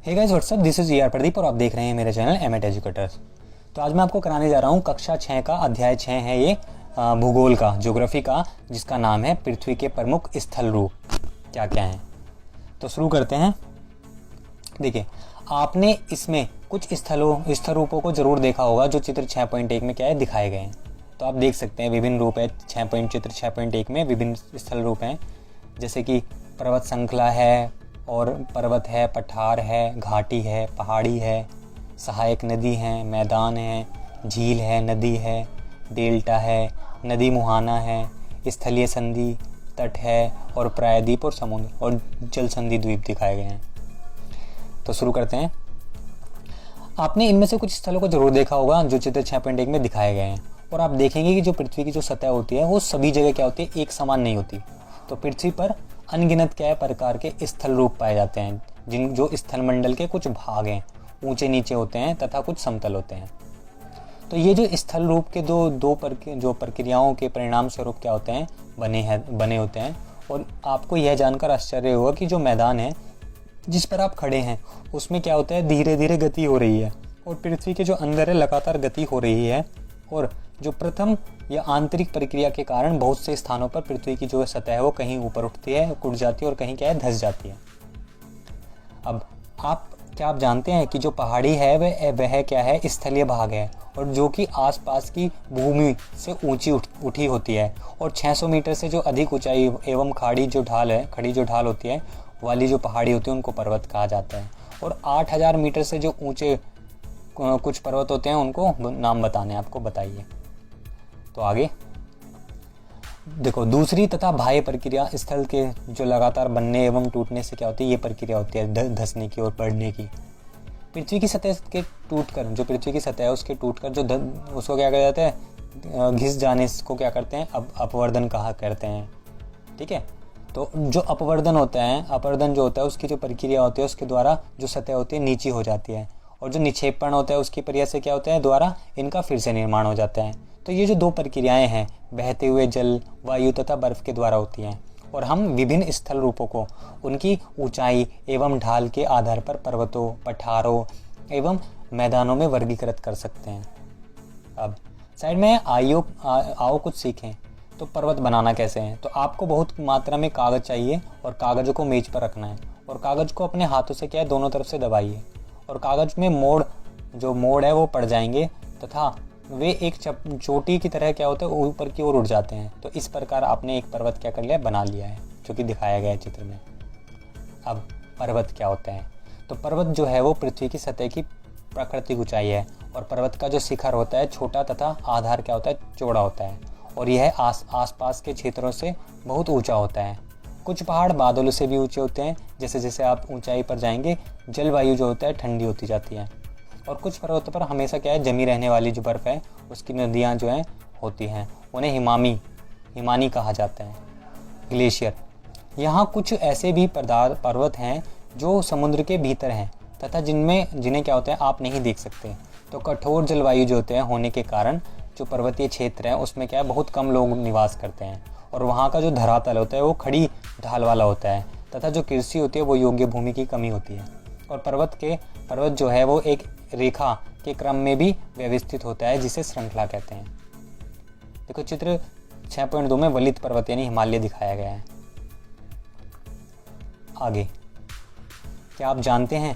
Hey guys what's up, this is ER Pradeep और आप देख रहे हैं मेरे चैनल एमएट एजुकेटर्स। तो आज मैं आपको कराने जा रहा हूँ कक्षा 6 का अध्याय 6 है ये भूगोल का, ज्योग्राफी का, जिसका नाम है पृथ्वी के प्रमुख स्थल रूप क्या क्या हैं। तो शुरू करते हैं। देखिए, आपने इसमें कुछ स्थल रूपों को जरूर देखा होगा जो चित्र 6.1 में क्या है दिखाए गए हैं। तो आप देख सकते हैं विभिन्न रूप है चित्र 6.1 में विभिन्न स्थल रूप हैं, जैसे कि पर्वत श्रृंखला है और पर्वत है, पठार है, घाटी है, पहाड़ी है, सहायक नदी है, मैदान है, झील है, नदी है, डेल्टा है, नदी मुहाना है, स्थलीय संधि, तट है और प्रायद्वीप और समुद्र और जल संधि द्वीप दिखाए गए हैं। तो शुरू करते हैं। आपने इनमें से कुछ स्थलों को जरूर देखा होगा जो चित्र 6.1 में दिखाए गए हैं, और आप देखेंगे कि जो पृथ्वी की जो सतह होती है वो सभी जगह क्या होती है, एक समान नहीं होती। तो पृथ्वी पर अनगिनत क्या है प्रकार के स्थल रूप पाए जाते हैं, जो स्थल मंडल के कुछ भाग हैं, ऊंचे नीचे होते हैं तथा कुछ समतल होते हैं। तो ये जो स्थल रूप के जो प्रक्रियाओं के परिणाम स्वरूप क्या होते हैं, बने होते हैं। और आपको यह जानकर आश्चर्य होगा कि जो मैदान है जिस पर आप खड़े हैं उसमें क्या होता है, धीरे धीरे गति हो रही है, और पृथ्वी के जो अंदर है लगातार गति हो रही है। और जो प्रथम या आंतरिक प्रक्रिया के कारण बहुत से स्थानों पर पृथ्वी की जो सतह है वो कहीं ऊपर उठती है, उड़ जाती है, और कहीं क्या है धंस जाती है। अब आप जानते हैं कि जो पहाड़ी है वह क्या है, स्थलीय भाग है, और जो कि आसपास की भूमि से ऊंची उठी होती है, और 600 मीटर से जो अधिक ऊंचाई एवं खड़ी जो ढाल होती है वाली जो पहाड़ी होती है उनको पर्वत कहा जाता है। और 8000 मीटर से जो ऊंचे कुछ पर्वत होते हैं उनको नाम बताने आपको, बताइए। तो आगे देखो, दूसरी तथा बाह्य प्रक्रिया स्थल के जो लगातार बनने एवं टूटने से क्या होती है, ये प्रक्रिया होती है धंसने की और बढ़ने की। पृथ्वी की सतह के टूटकर, जो पृथ्वी की सतह है उसके टूटकर जो उसको क्या कहा जाता है, घिस जाने को क्या करते हैं, अपवर्दन कहा करते हैं। ठीक है। तो जो अपवर्दन जो होता है उसकी जो प्रक्रिया होती है उसके द्वारा जो सतह होती है नीची हो जाती है, और जो निक्षेपण होता है उसकी प्रक्रिया से क्या होता है, द्वारा इनका फिर से निर्माण हो जाता है। तो ये जो दो प्रक्रियाएं हैं बहते हुए जल, वायु तथा बर्फ के द्वारा होती हैं, और हम विभिन्न स्थल रूपों को उनकी ऊंचाई एवं ढाल के आधार पर पर्वतों, पठारों एवं मैदानों में वर्गीकृत कर सकते हैं। अब साइड में आओ कुछ सीखें। तो पर्वत बनाना कैसे है, तो आपको बहुत मात्रा में कागज चाहिए, और कागजों को मेज पर रखना है, और कागज को अपने हाथों से क्या है दोनों तरफ से दबाइए, और कागज में मोड़ है वो पड़ जाएंगे तथा वे एक चोटी की तरह क्या होते हैं ऊपर की ओर उड़ जाते हैं। तो इस प्रकार आपने एक पर्वत क्या कर लिया, बना लिया है, जो कि दिखाया गया है चित्र में। अब पर्वत क्या होता है, तो पर्वत जो है वो पृथ्वी की सतह की प्राकृतिक ऊंचाई है, और पर्वत का जो शिखर होता है छोटा तथा आधार क्या होता है, चौड़ा होता है, और यह आसपास के क्षेत्रों से बहुत ऊंचा होता है। कुछ पहाड़ बादलों से भी ऊंचे होते हैं, जैसे जैसे आप ऊंचाई पर जाएंगे जलवायु जो होता है ठंडी होती जाती है। और कुछ पर्वतों पर हमेशा क्या है, जमी रहने वाली जो बर्फ़ है उसकी नदियाँ जो हैं होती हैं, उन्हें हिमानी कहा जाता है, ग्लेशियर। यहाँ कुछ ऐसे भी पर्वत हैं जो समुद्र के भीतर हैं तथा जिन्हें क्या होता है आप नहीं देख सकते। तो कठोर जलवायु जो होते हैं होने के कारण जो पर्वतीय क्षेत्र है उसमें क्या है बहुत कम लोग निवास करते हैं, और वहाँ का जो धरातल होता है वो खड़ी ढाल वाला होता है, तथा जो कृषि होती है वो योग्य भूमि की कमी होती है। और पर्वत जो है वो एक रेखा के क्रम में भी व्यवस्थित होता है, जिसे श्रृंखला कहते हैं। देखो, चित्र 6.2 में वलित पर्वत यानी हिमालय दिखाया गया है। आगे क्या आप जानते हैं,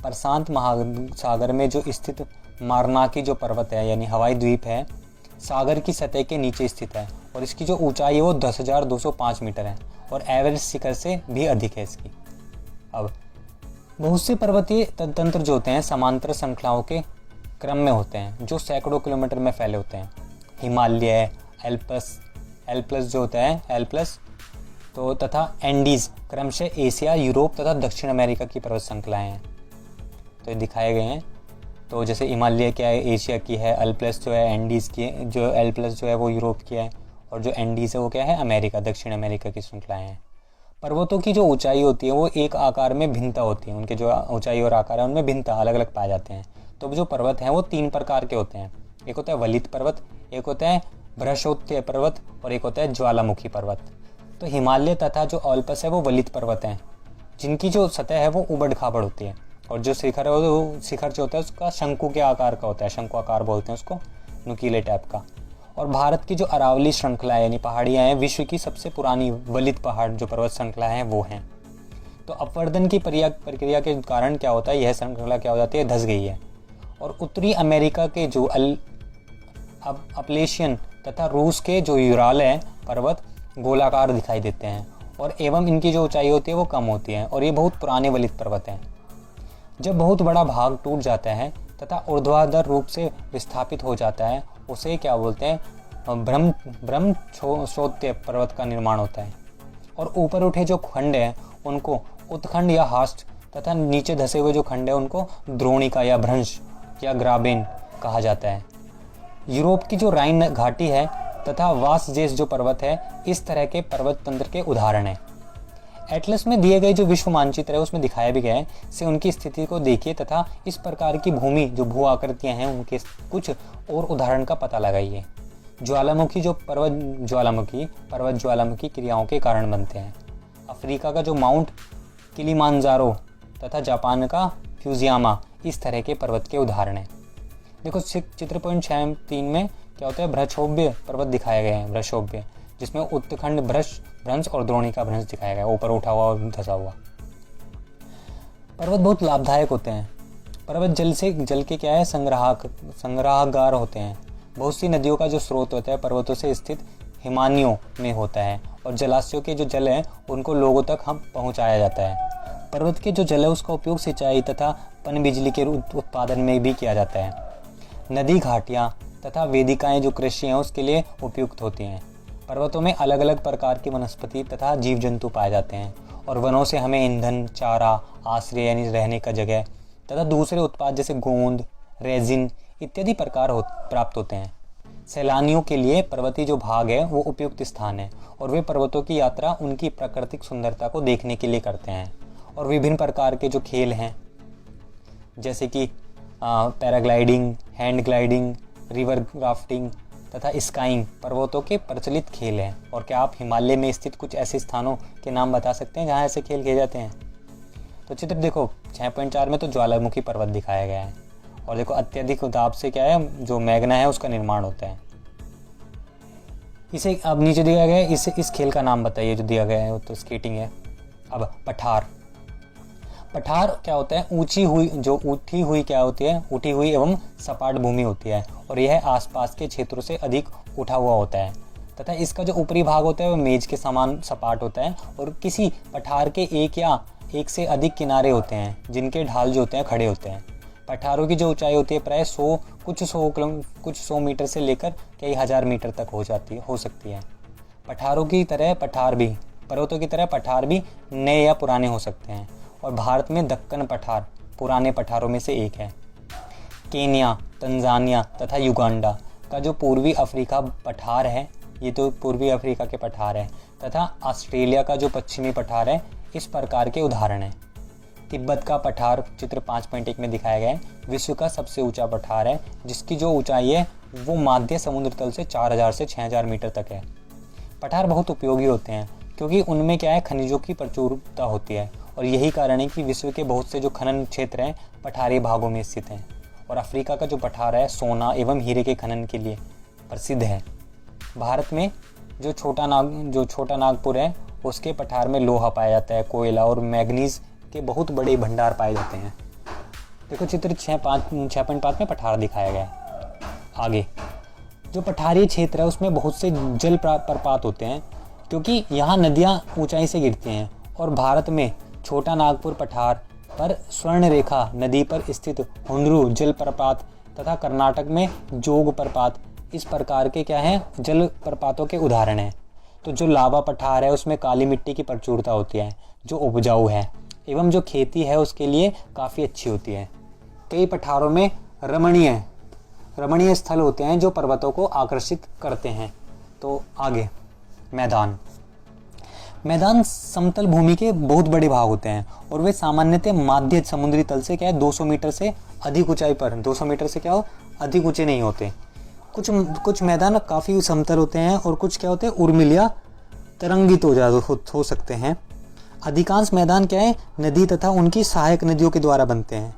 प्रशांत महासागर में जो स्थित मारनाकी जो पर्वत है यानी हवाई द्वीप है, सागर की सतह के नीचे स्थित है, और इसकी जो ऊंचाई है वो 10,205 मीटर है, और एवरेस्ट शिखर से भी अधिक है इसकी। अब बहुत से पर्वतीय तंत्र जो होते हैं समांतर श्रृंखलाओं के क्रम में होते हैं, जो सैकड़ों किलोमीटर में फैले होते हैं। हिमालय, एल्प्स जो होता है एल्प्स, तो तथा एंडीज क्रमशः एशिया, यूरोप तथा दक्षिण अमेरिका की पर्वत श्रृंखलाएं हैं। तो ये दिखाए गए हैं। तो जैसे हिमालय क्या है, एशिया की है, एल्प्स जो है एंडीज की है, जो एल्प्स जो है वो यूरोप की है, और जो एंडीज है वो क्या है, अमेरिका, दक्षिण अमेरिका की श्रृंखलाएं हैं। पर्वतों की जो ऊंचाई होती है वो एक आकार में भिन्नता होती है, उनके जो ऊंचाई और आकार है उनमें भिन्नता अलग अलग पाए जाते हैं। तो जो पर्वत हैं वो 3 प्रकार के होते हैं, एक होता है वलित पर्वत, एक होता है बृहस्पति पर्वत, और एक होता है ज्वालामुखी पर्वत। तो हिमालय तथा जो एल्प्स है वो वलित पर्वत हैं, जिनकी जो सतह है वो उबड़ खाबड़ होती है, और जो शिखर है वो शिखर जो होता है उसका शंकु के आकार का होता है, शंकु आकार बोलते हैं उसको, नुकीले टाइप का। और भारत की जो अरावली श्रृंखला है यानी पहाड़ियाँ हैं, विश्व की सबसे पुरानी वलित पहाड़ जो पर्वत श्रृंखला है वो हैं। तो अपवर्तन की प्रक्रिया के कारण क्या होता है, यह श्रृंखला क्या हो जाती है, धंस गई है। और उत्तरी अमेरिका के जो अपलेशियन तथा रूस के जो यूराल है पर्वत गोलाकार दिखाई देते हैं, और एवं इनकी जो ऊंचाई होती है वो कम होती है, और ये बहुत पुराने वलित पर्वत हैं। जब बहुत बड़ा भाग टूट जाता है तथा ऊर्ध्वाधर रूप से विस्थापित हो जाता है, उसे क्या बोलते हैं, ब्रह्मोत्सोत्य पर्वत का निर्माण होता है। और ऊपर उठे जो खंड हैं उनको उत्खंड या हास्ट तथा नीचे धसे हुए जो खंड है उनको द्रोणिका या भ्रंश या ग्राबेन कहा जाता है। यूरोप की जो राइन घाटी है तथा वासजेस जो पर्वत है इस तरह के पर्वत तंत्र के उदाहरण हैं। एटलस में दिए गए जो विश्व मानचित्र है उसमें दिखाया भी गया है, से उनकी स्थिति को देखिए तथा इस प्रकार की भूमि जो भू आकृतियां हैं उनके कुछ और उदाहरण का पता लगाइए। ज्वालामुखी जो पर्वत ज्वालामुखी क्रियाओं के कारण बनते हैं। अफ्रीका का जो माउंट किलिमांजारो तथा जापान का फ्यूजियामा इस तरह के पर्वत के उदाहरण हैं। देखो चित्र पॉइंट 6.3 में क्या होता है, भ्रशोभ्य पर्वत दिखाया गया है, भ्रशोभ्य, जिसमें उत्तखंड भ्रंश और द्रोणिका भ्रंश दिखाया गया, ऊपर उठा हुआ और धसा हुआ। पर्वत बहुत लाभदायक होते हैं। पर्वत जल के क्या है, संग्राहगार होते हैं। बहुत सी नदियों का जो स्रोत होता है पर्वतों से स्थित हिमानियों में होता है, और जलाशयों के जो जल है उनको लोगों तक हम पहुंचाया जाता है। पर्वत के जो जल है उसका उपयोग सिंचाई तथा पनबिजली के उत्पादन में भी किया जाता है। नदी घाटियाँ तथा वेदिकाएं जो कृषि हैं उसके लिए उपयुक्त होती हैं। पर्वतों में अलग अलग प्रकार की वनस्पति तथा जीव जंतु पाए जाते हैं, और वनों से हमें ईंधन, चारा, आश्रय यानी रहने का जगह तथा दूसरे उत्पाद जैसे गोंद, रेजिन इत्यादि प्रकार प्राप्त होते हैं। सैलानियों के लिए पर्वतीय जो भाग है वो उपयुक्त स्थान है, और वे पर्वतों की यात्रा उनकी प्राकृतिक सुंदरता को देखने के लिए करते हैं। और विभिन्न प्रकार के जो खेल हैं जैसे कि paragliding, hand gliding, river rafting तथा स्काइंग पर्वतों के प्रचलित खेल हैं। और क्या आप हिमालय में स्थित कुछ ऐसे स्थानों के नाम बता सकते हैं जहाँ ऐसे खेल खेले जाते हैं? तो चित्र देखो 6.4 में तो ज्वालामुखी पर्वत दिखाया गया है, और देखो अत्यधिक दाब से क्या है, जो मैग्ना है उसका निर्माण होता है। इसे अब नीचे दिया गया है, इस खेल का नाम बताइए जो दिया गया है, वो तो स्केटिंग है। अब पठार क्या होता है, उठी हुई एवं सपाट भूमि होती है, और यह आसपास के क्षेत्रों से अधिक उठा हुआ होता है तथा इसका जो ऊपरी भाग होता है वो मेज के समान सपाट होता है। और किसी पठार के एक से अधिक किनारे होते हैं जिनके ढाल जो होते हैं खड़े होते हैं। पठारों की जो ऊंचाई होती है प्राय कुछ सौ मीटर से लेकर कई हजार मीटर तक हो सकती है। पर्वतों की तरह पठार भी नए या पुराने हो सकते हैं, और भारत में दक्कन पठार पुराने पठारों में से एक है। केन्या, तंजानिया तथा युगांडा का जो पूर्वी अफ्रीका पठार है, ये तो पूर्वी अफ्रीका के पठार है, तथा ऑस्ट्रेलिया का जो पश्चिमी पठार है इस प्रकार के उदाहरण हैं। तिब्बत का पठार चित्र 5.1 में दिखाया गया है, विश्व का सबसे ऊंचा पठार है, जिसकी जो ऊंचाई है वो माध्य समुद्र तल से 4000 से 6000 मीटर तक है। पठार बहुत उपयोगी होते हैं क्योंकि उनमें क्या है, खनिजों की प्रचुरता होती है, और यही कारण है कि विश्व के बहुत से जो खनन क्षेत्र हैं पठारी भागों में स्थित हैं। और अफ्रीका का जो पठार है सोना एवं हीरे के खनन के लिए प्रसिद्ध है। भारत में जो छोटा नागपुर है उसके पठार में लोहा पाया जाता है, कोयला और मैग्नीज के बहुत बड़े भंडार पाए जाते हैं। देखो चित्र 6.5 में पठार दिखाया गया है। आगे जो पठारी क्षेत्र है उसमें बहुत से जल प्रपात होते हैं क्योंकि यहाँ नदियाँ ऊंचाई से गिरती हैं। और भारत में छोटा नागपुर पठार पर स्वर्ण रेखा नदी पर स्थित हुंडरू जल प्रपात तथा कर्नाटक में जोग प्रपात इस प्रकार के क्या हैं, जल प्रपातों के उदाहरण हैं। तो जो लावा पठार है उसमें काली मिट्टी की प्रचुरता होती है जो उपजाऊ है एवं जो खेती है उसके लिए काफ़ी अच्छी होती है। कई पठारों में रमणीय स्थल होते हैं जो पर्वतों को आकर्षित करते हैं। तो आगे मैदान समतल भूमि के बहुत बड़े भाग होते हैं, और वे सामान्यतः माध्य समुद्री तल से क्या है 200 मीटर से अधिक ऊंचाई पर, 200 मीटर से क्या हो अधिक ऊंचे नहीं होते। कुछ मैदान काफ़ी समतल होते हैं और कुछ क्या होते हैं उर्मिल या तरंगित हो सकते हैं। अधिकांश मैदान क्या है, नदी तथा उनकी सहायक नदियों के द्वारा बनते हैं।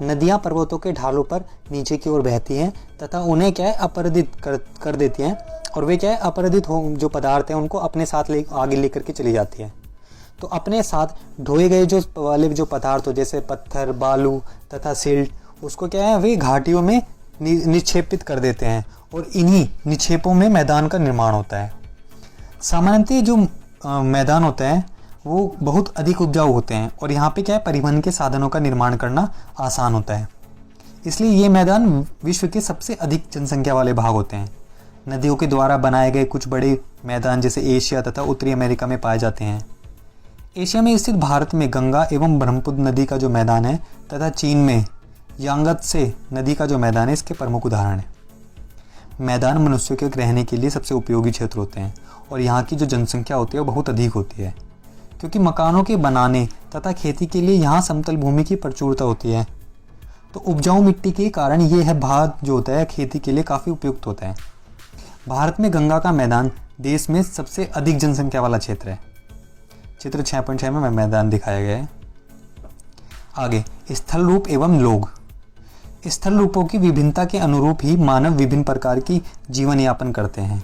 नदियाँ पर्वतों के ढालों पर नीचे की ओर बहती हैं तथा उन्हें क्या है अपरदित कर देती हैं, और वे क्या है अपरदित हो जो पदार्थ हैं उनको अपने साथ आगे लेकर के चली जाती हैं। तो अपने साथ ढोए गए जो पदार्थ हो जैसे पत्थर, बालू तथा सिल्ट, उसको क्या है वे घाटियों में निक्षेपित कर देते हैं और इन्हीं निक्षेपों में मैदान का निर्माण होता है। सामान्यतः जो मैदान होते हैं वो बहुत अधिक उपजाऊ होते हैं और यहाँ पे क्या है परिवहन के साधनों का निर्माण करना आसान होता है, इसलिए ये मैदान विश्व के सबसे अधिक जनसंख्या वाले भाग होते हैं। नदियों के द्वारा बनाए गए कुछ बड़े मैदान जैसे एशिया तथा उत्तरी अमेरिका में पाए जाते हैं। एशिया में स्थित भारत में गंगा एवं ब्रह्मपुत्र नदी का जो मैदान है तथा चीन में यांगत्से नदी का जो मैदान है इसके प्रमुख उदाहरण है। मैदान मनुष्यों के रहने के लिए सबसे उपयोगी क्षेत्र होते हैं और यहाँ की जो जनसंख्या होती है वो बहुत अधिक होती है, क्योंकि मकानों के बनाने तथा खेती के लिए यहाँ समतल भूमि की प्रचुरता होती है। तो उपजाऊ मिट्टी के कारण ये है भाग जो होता है खेती के लिए काफ़ी उपयुक्त होता है। भारत में गंगा का मैदान देश में सबसे अधिक जनसंख्या वाला क्षेत्र है। चित्र 6.6 में मैदान दिखाया गया है। आगे स्थल रूप एवं लोग। स्थल रूपों की विभिन्नता के अनुरूप ही मानव विभिन्न प्रकार की जीवन यापन करते हैं।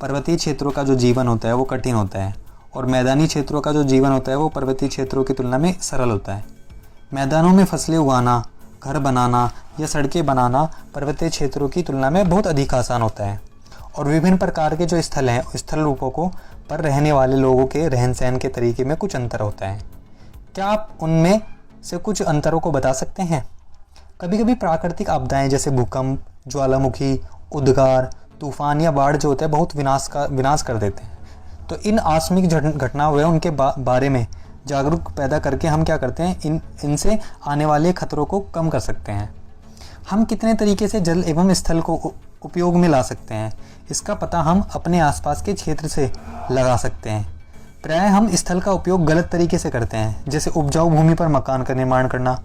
पर्वतीय क्षेत्रों का जो जीवन होता है वो कठिन होता है और मैदानी क्षेत्रों का जो जीवन होता है वो पर्वतीय क्षेत्रों की तुलना में सरल होता है। मैदानों में फसलें उगाना, घर बनाना या सड़कें बनाना पर्वतीय क्षेत्रों की तुलना में बहुत अधिक आसान होता है। और विभिन्न प्रकार के जो स्थल हैं, स्थल रूपों को पर रहने वाले लोगों के रहन सहन के तरीके में कुछ अंतर होता है। क्या आप उनमें से कुछ अंतरों को बता सकते हैं? कभी कभी प्राकृतिक आपदाएं जैसे भूकंप, ज्वालामुखी, उद्गार, तूफान या बाढ़ जो होते हैं बहुत विनाश कर देते हैं। तो इन आकस्मिक घटनाओं व उनके बारे में जागरूक पैदा करके हम क्या करते हैं, इनसे आने वाले खतरों को कम कर सकते हैं। हम कितने तरीके से जल एवं स्थल को उपयोग में ला सकते हैं, इसका पता हम अपने आसपास के क्षेत्र से लगा सकते हैं। प्राय हम स्थल का उपयोग गलत तरीके से करते हैं, जैसे उपजाऊ भूमि पर मकान का निर्माण करना।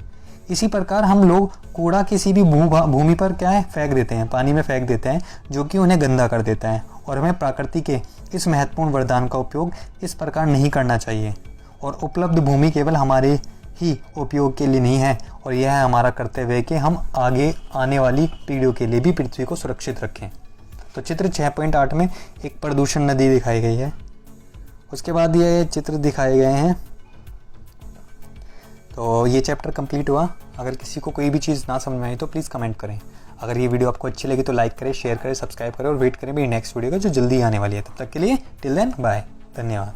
इसी प्रकार हम लोग कूड़ा किसी भी भूमि पर क्या है फेंक देते हैं, पानी में फेंक देते हैं, जो कि उन्हें गंदा कर देता है। और हमें प्रकृति के इस महत्वपूर्ण वरदान का उपयोग इस प्रकार नहीं करना चाहिए। और उपलब्ध भूमि केवल हमारे ही उपयोग के लिए नहीं है, और यह है हमारा कर्तव्य है कि हम आगे आने वाली पीढ़ियों के लिए भी पृथ्वी को सुरक्षित रखें। तो चित्र 6.8 में एक प्रदूषण नदी दिखाई गई है। उसके बाद ये चित्र दिखाए गए हैं। तो ये चैप्टर कंप्लीट हुआ। अगर किसी को कोई भी चीज़ ना समझ में आई तो प्लीज़ कमेंट करें। अगर ये वीडियो आपको अच्छी लगी तो लाइक करें, शेयर करें, सब्सक्राइब करें और वेट करें मेरी नेक्स्ट वीडियो का जो जल्दी आने वाली है। तब तक के लिए टिल देन बाय, धन्यवाद।